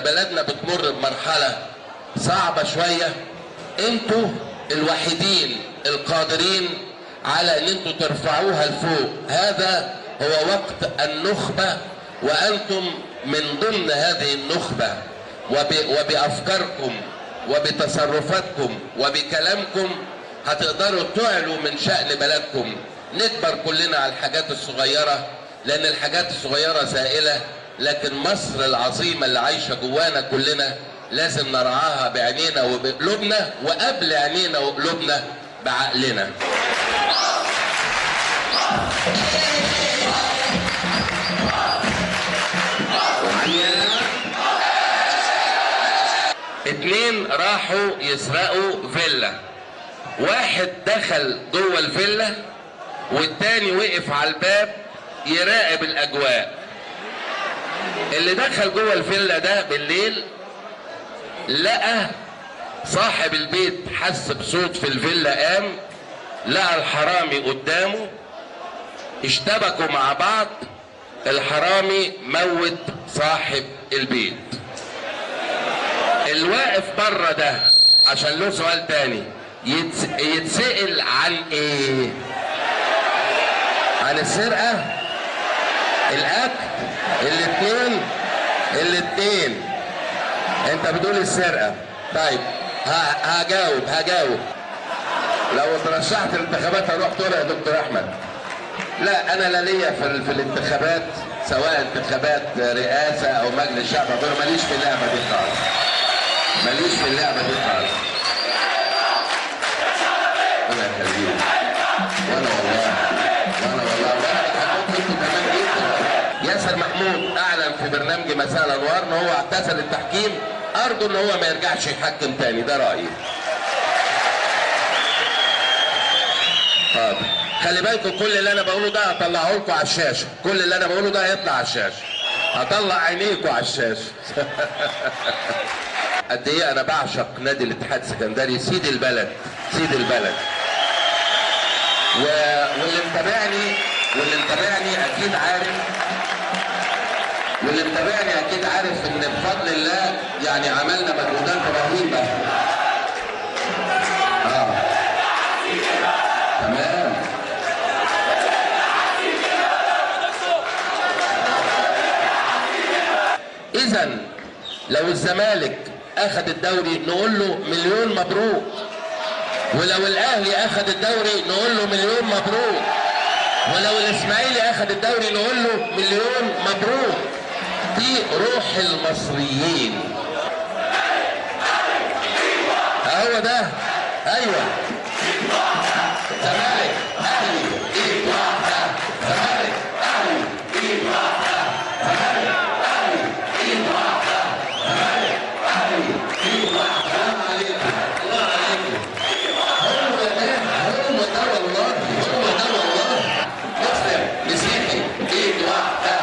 بلدنا بتمر بمرحلة صعبة شوية، انتوا الوحيدين القادرين على ان انتوا ترفعوها لفوق. هذا هو وقت النخبة، وانتم من ضمن هذه النخبة، وبأفكاركم وبتصرفاتكم وبكلامكم هتقدروا تعلوا من شأن بلدكم. نكبر كلنا على الحاجات الصغيرة، لأن الحاجات الصغيرة زائلة، لكن مصر العظيمة اللي عايشة جوانا كلنا لازم نرعاها بعينينا وبقلوبنا، وقبل عينينا وقلوبنا بعقلنا. اتنين راحوا يسرقوا فيلا، واحد دخل جوه الفيلا والتاني وقف على الباب يراقب الاجواء. اللي دخل جوه الفيلا ده بالليل لقى صاحب البيت، حس بصوت في الفيلا، قام لقى الحرامي قدامه، اشتبكوا مع بعض، الحرامي موت صاحب البيت. الواقف بره ده عشان له سؤال تاني، يتسأل عن ايه؟ عن السرقة؟ القتل؟ الاتنين. انت بتقول السرقة. طيب هجاوب. لو ترشحت الانتخابات هروح طلع يا دكتور احمد. لا، انا لا ليا في الانتخابات، سواء انتخابات رئاسة او مجلس شعب، ماليش في اللعبة دي خالص. انا خليل، وانا والله بحبكم كمان جدا. ياسر محمود اعلن في برنامج مساء الانوار ان هو اعتزل التحكيم، ارجو ان هو ما يرجعش يحكم تاني، ده رايي. حاضر. خلي بالكم كل اللي انا بقوله ده هطلعه لكم على الشاشه، كل اللي انا بقوله ده هيطلع على الشاشه، هطلع عينيكم على الشاشه. قد ايه انا بعشق نادي الاتحاد السكندري، سيد البلد. واللي متابعني اكيد عارف ان بفضل الله يعني عملنا مجهودات رهيبه. تمام. اذا لو الزمالك اخذ الدوري نقول له مليون مبروك، ولو الاهلي اخذ الدوري نقول له مليون مبروك، ولو الاسماعيلي اخذ الدوري نقول له مليون مبروك. دي روح المصريين. هو ده. ايوه. زمالك اهلي ايد واحده، زمالك اهلي ايد واحده، زمالك اهلي ايد واحده، زمالك اهلي ايد واحده. الله عليكم. هو ده والله. مسلم مسيحي ايد واحده،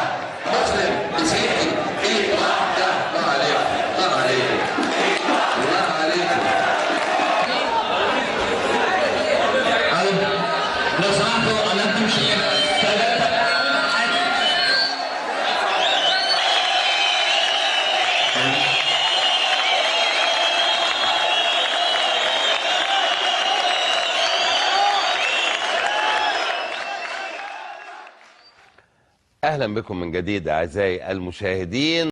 مسلم مسيحي ايد واحده. الله عليكم. لو سمحتوا انا تمشي اهلا بكم من جديد اعزائي المشاهدين.